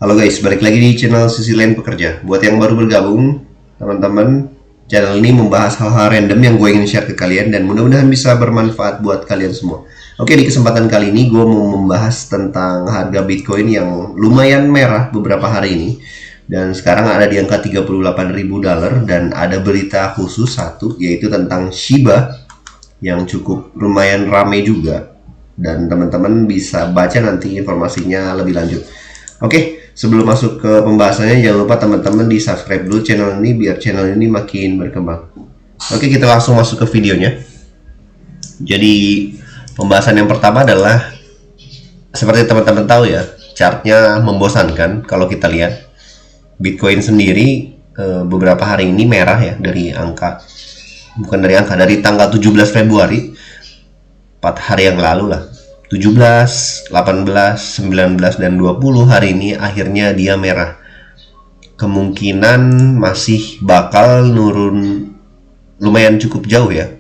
Halo guys, balik lagi di channel Sisi Lain Pekerja. Buat yang baru bergabung, teman-teman, channel ini membahas hal-hal random yang gue ingin share ke kalian dan mudah-mudahan bisa bermanfaat buat kalian semua. Oke, di kesempatan kali ini gue mau membahas tentang harga Bitcoin yang lumayan merah beberapa hari ini. Dan sekarang ada di angka $38.000 dan ada berita khusus satu, yaitu tentang Shiba yang cukup lumayan rame juga. Dan teman-teman bisa baca nanti informasinya lebih lanjut. Oke, sebelum masuk ke pembahasannya, jangan lupa teman-teman di subscribe dulu channel ini biar channel ini makin berkembang. Oke, kita langsung masuk ke videonya. Jadi pembahasan yang pertama adalah seperti teman-teman tahu ya, chartnya membosankan. Kalau kita lihat Bitcoin sendiri beberapa hari ini merah ya, dari tanggal 17 Februari, 4 hari yang lalu lah, 17, 18, 19, dan 20 hari ini akhirnya dia merah. Kemungkinan masih bakal nurun lumayan cukup jauh ya.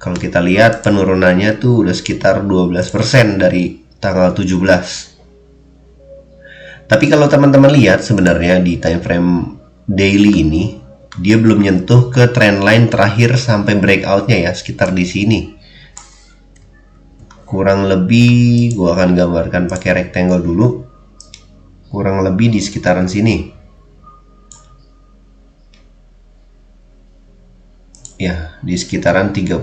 Kalau kita lihat penurunannya tuh udah sekitar 12% dari tanggal 17. Tapi kalau teman-teman lihat sebenarnya di time frame daily ini, dia belum nyentuh ke trendline terakhir sampai breakoutnya ya, sekitar di sini. Kurang lebih gua akan gambarkan pakai rectangle dulu, kurang lebih di sekitaran sini ya, di sekitaran 36.700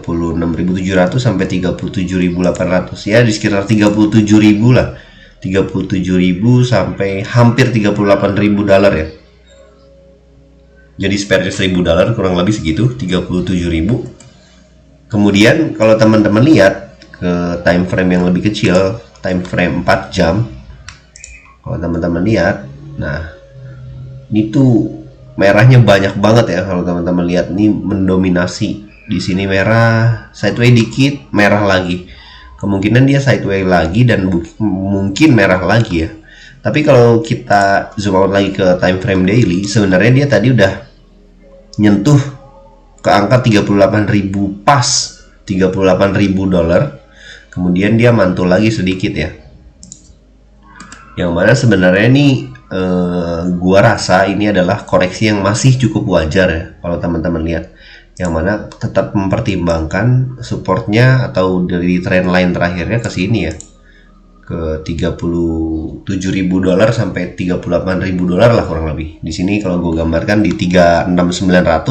sampai 37.800 ya, di sekitar 37.000 lah, 37.000 sampai hampir $38.000 ya. Jadi spare $1.000 kurang lebih segitu, 37.000. Kemudian kalau teman-teman lihat ke time frame yang lebih kecil, time frame 4 jam, kalau teman-teman lihat, nah ini tuh merahnya banyak banget ya. Kalau teman-teman lihat, ini mendominasi. Di sini merah, sideways dikit, merah lagi. Kemungkinan dia sideways lagi dan mungkin merah lagi ya. Tapi kalau kita zoom out lagi ke time frame daily, sebenarnya dia tadi udah nyentuh ke angka 38.000 pas, $38.000. Kemudian dia mantul lagi sedikit ya, yang mana sebenarnya nih gua rasa ini adalah koreksi yang masih cukup wajar ya kalau teman-teman lihat, yang mana tetap mempertimbangkan supportnya atau dari trendline terakhirnya ke sini ya, ke $37.000 sampai $38.000 lah kurang lebih. Di sini kalau gue gambarkan di 36.900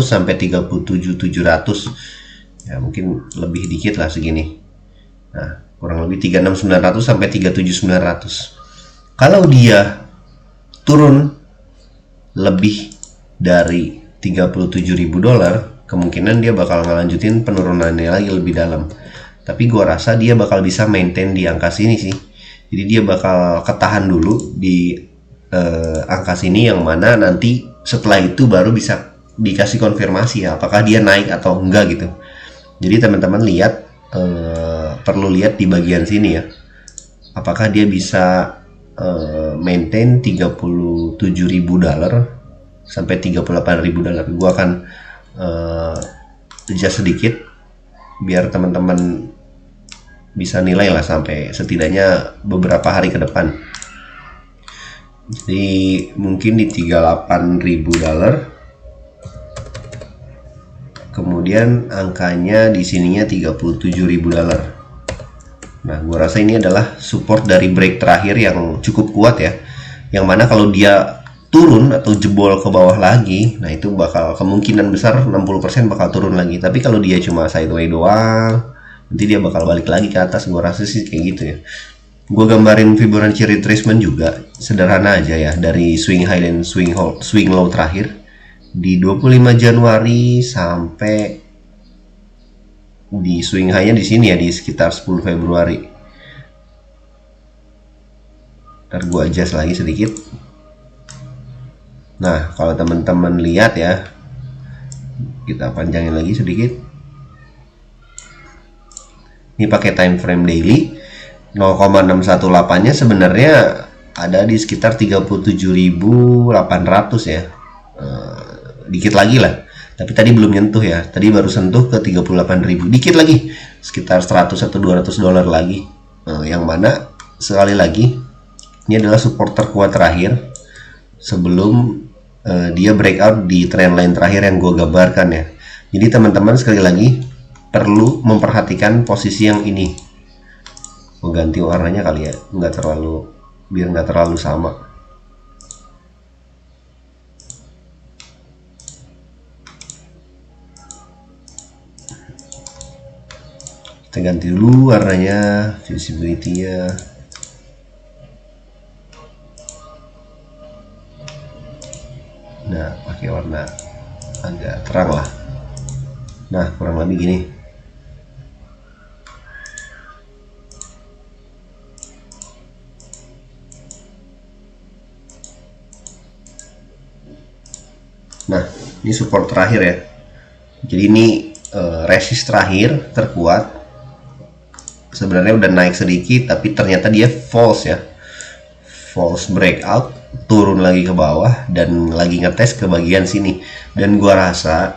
sampai 37.700 ya, mungkin lebih dikit lah segini. Nah, kurang lebih 36.900 sampai 37.900. Kalau dia turun lebih dari $37.000, kemungkinan dia bakal ngelanjutin penurunannya lagi lebih dalam. Tapi gua rasa dia bakal bisa maintain di angka sini sih. Jadi dia bakal ketahan dulu di angka sini, yang mana nanti setelah itu baru bisa dikasih konfirmasi ya, apakah dia naik atau enggak gitu. Jadi teman-teman lihat, perlu lihat di bagian sini ya, apakah dia bisa maintain $37.000 sampai $38.000. Gua akan adjust sedikit biar teman-teman bisa nilai lah sampai setidaknya beberapa hari ke depan. Jadi mungkin di $38.000. Kemudian angkanya di sininya $37.000. Nah, gua rasa ini adalah support dari break terakhir yang cukup kuat ya. Yang mana kalau dia turun atau jebol ke bawah lagi, nah itu bakal kemungkinan besar 60% bakal turun lagi. Tapi kalau dia cuma sideways doang, nanti dia bakal balik lagi ke atas. Gua rasa sih kayak gitu ya. Gua gambarin Fibonacci retracement juga, sederhana aja ya, dari swing high dan swing low terakhir di 25 Januari sampai di swing high-nya di sini ya, di sekitar 10 Februari. Ntar gua adjust lagi sedikit. Nah, kalau teman-teman lihat ya, kita panjangin lagi sedikit. Ini pakai time frame daily, 0,618-nya sebenarnya ada di sekitar 37.800 ya. Dikit lagi lah, tapi tadi belum nyentuh ya, tadi baru sentuh ke 38.000, dikit lagi, sekitar $100 atau $200 lagi. Yang mana sekali lagi Ini adalah support terkuat terakhir sebelum dia breakout di trendline terakhir yang gue gambarkan ya. Jadi teman-teman sekali lagi perlu memperhatikan posisi yang ini. Gue ganti warnanya kali ya, biar nggak terlalu sama. Kita ganti dulu warnanya, visibility-nya. Nah, pakai warna agak terang lah. Nah, kurang lebih gini. Nah, ini support terakhir ya. Jadi ini resist terakhir terkuat. Sebenarnya udah naik sedikit, tapi ternyata dia false ya. False breakout, turun lagi ke bawah dan lagi ngetes ke bagian sini. Dan gua rasa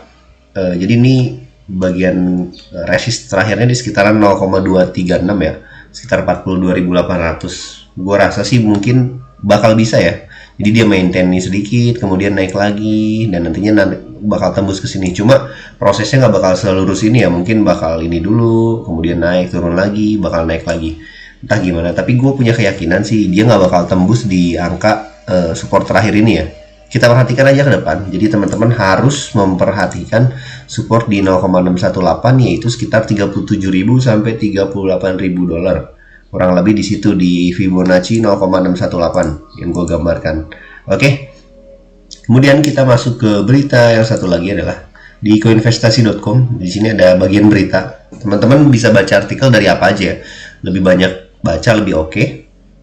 jadi ini bagian resist terakhirnya di sekitaran 0,236 ya, sekitar 42.800. Gua rasa sih mungkin bakal bisa ya. Jadi dia maintain nih sedikit, kemudian naik lagi, dan nantinya bakal tembus ke sini. Cuma prosesnya nggak bakal selurus ini ya, mungkin bakal ini dulu, kemudian naik, turun lagi, bakal naik lagi. Entah gimana, tapi gue punya keyakinan sih dia nggak bakal tembus di angka support terakhir ini ya. Kita perhatikan aja ke depan. Jadi teman-teman harus memperhatikan support di 0,618, yaitu sekitar 37.000 sampai 38.000 dolar. Kurang lebih di situ di Fibonacci 0,618 yang gue gambarkan. Oke. Kemudian kita masuk ke berita yang satu lagi adalah di koinvestasi.com. Di sini ada bagian berita. Teman-teman bisa baca artikel dari apa aja. Lebih banyak baca lebih oke.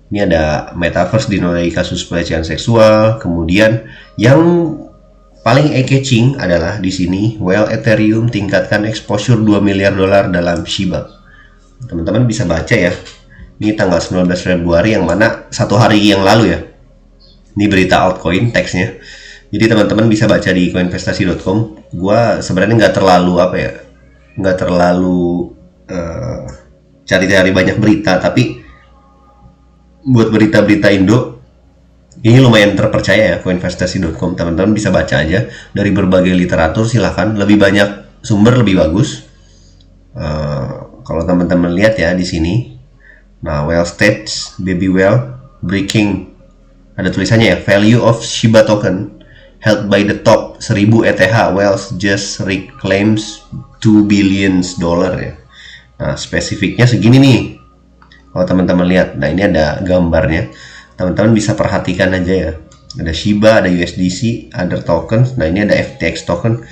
Ini ada metaverse dinodai kasus pelecehan seksual. Kemudian yang paling eye-catching adalah di sini, well, Ethereum tingkatkan exposure 2 miliar dolar dalam Shiba. Teman-teman bisa baca ya. Ini tanggal 19 Februari yang mana satu hari yang lalu ya. Ini berita altcoin teksnya. Jadi teman-teman bisa baca di koinvestasi.com. Gua sebenarnya nggak terlalu cari-cari banyak berita, tapi buat berita-berita Indo ini lumayan terpercaya ya, koinvestasi.com. Teman-teman bisa baca aja dari berbagai literatur, silahkan. Lebih banyak sumber lebih bagus. Kalau teman-teman lihat ya di sini. Nah, well states, baby well, breaking, ada tulisannya ya, value of Shiba token held by the top 1000 ETH wealth just reclaims 2 billion dollar ya. Nah, spesifiknya segini nih. Kalau teman-teman lihat, nah ini ada gambarnya. Teman-teman bisa perhatikan aja ya. Ada Shiba, ada USDC, other tokens. Nah, ini ada FTX token,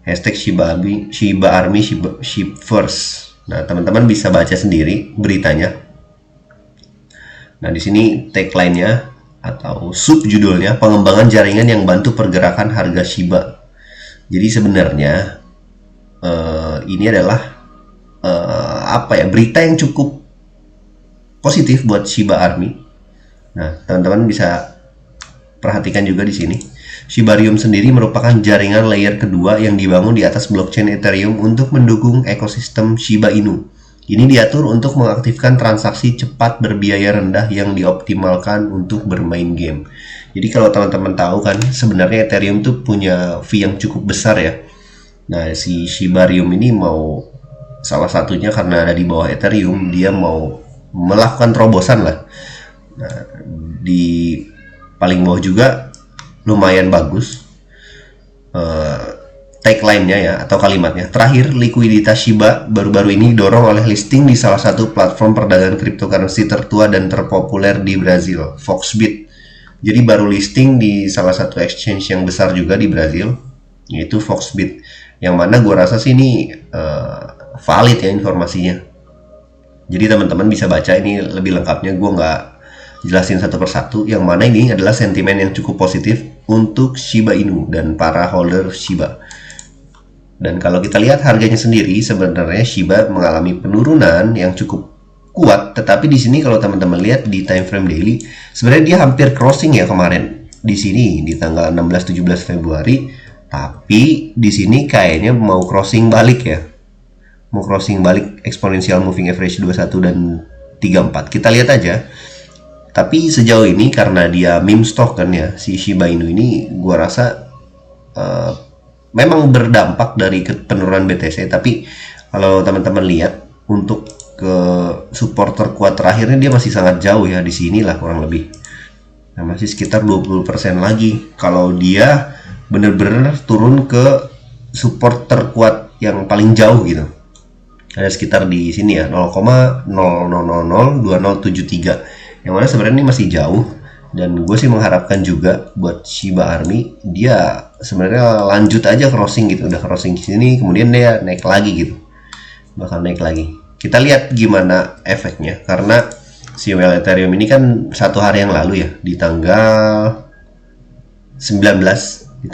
hashtag Shiba Army, Shibaverse. Nah, teman-teman bisa baca sendiri beritanya. Nah, di sini tagline-nya atau subjudulnya, pengembangan jaringan yang bantu pergerakan harga Shiba. Jadi sebenarnya ini adalah berita yang cukup positif buat Shiba Army. Nah, teman-teman bisa perhatikan juga di sini. Shibarium sendiri merupakan jaringan layer kedua yang dibangun di atas blockchain Ethereum untuk mendukung ekosistem Shiba Inu. Ini diatur untuk mengaktifkan transaksi cepat berbiaya rendah yang dioptimalkan untuk bermain game. Jadi kalau teman-teman tahu kan, sebenarnya Ethereum tuh punya fee yang cukup besar ya. Nah, si Shibarium ini mau, salah satunya karena ada di bawah Ethereum, dia mau melakukan terobosan lah. Nah, di paling bawah juga lumayan bagus. Tagline-nya ya, atau kalimatnya. Terakhir, likuiditas Shiba baru-baru ini didorong oleh listing di salah satu platform perdagangan cryptocurrency tertua dan terpopuler di Brazil, Foxbit. Jadi baru listing di salah satu exchange yang besar juga di Brazil, yaitu Foxbit. Yang mana gue rasa sih ini valid ya informasinya. Jadi teman-teman bisa baca ini lebih lengkapnya, gue nggak jelasin satu persatu. Yang mana ini adalah sentimen yang cukup positif untuk Shiba Inu dan para holder Shiba. Dan kalau kita lihat harganya sendiri, sebenarnya Shiba mengalami penurunan yang cukup kuat. Tetapi di sini kalau teman-teman lihat di time frame daily, sebenarnya dia hampir crossing ya kemarin di sini di tanggal 16-17 Februari. Tapi di sini kayaknya mau crossing balik ya, mau crossing balik exponential moving average 21 dan 34. Kita lihat aja. Tapi sejauh ini karena dia meme stock kan ya, si Shiba Inu ini gua rasa memang berdampak dari penurunan BTC. Tapi kalau teman-teman lihat untuk ke support terkuat terakhirnya dia masih sangat jauh ya, di sinilah kurang lebih. Nah, masih sekitar 20% lagi kalau dia bener-bener turun ke support terkuat yang paling jauh gitu. Ada sekitar di sini ya, 0,00002073, yang mana sebenarnya ini masih jauh. Dan gue sih mengharapkan juga buat Shiba Army dia sebenarnya lanjut aja crossing gitu, udah crossing sini kemudian dia naik lagi gitu, bakal naik lagi. Kita lihat gimana efeknya, karena si Well Ethereum ini kan satu hari yang lalu ya, di tanggal 19,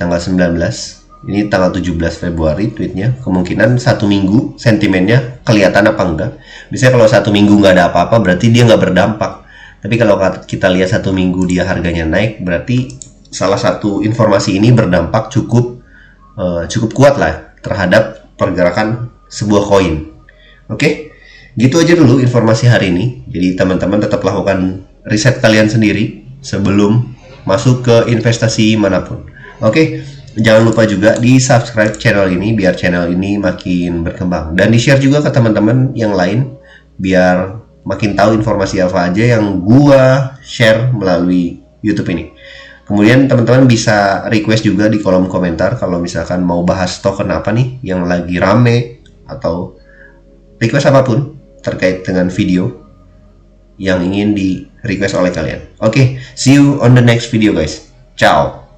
ini tanggal 17 Februari tweetnya, kemungkinan satu minggu sentimennya kelihatan apa enggak. Biasanya kalau satu minggu nggak ada apa-apa berarti dia nggak berdampak. Tapi kalau kita lihat satu minggu dia harganya naik, berarti salah satu informasi ini berdampak cukup kuat lah terhadap pergerakan sebuah koin. Oke, gitu aja dulu informasi hari ini. Jadi teman-teman tetap lakukan riset kalian sendiri sebelum masuk ke investasi manapun. Oke, jangan lupa juga di subscribe channel ini biar channel ini makin berkembang, dan di share juga ke teman-teman yang lain biar makin tahu informasi apa aja yang gua share melalui YouTube ini. Kemudian teman-teman bisa request juga di kolom komentar kalau misalkan mau bahas token apa nih yang lagi rame, atau request apapun terkait dengan video yang ingin di request oleh kalian. Oke, see you on the next video guys. Ciao.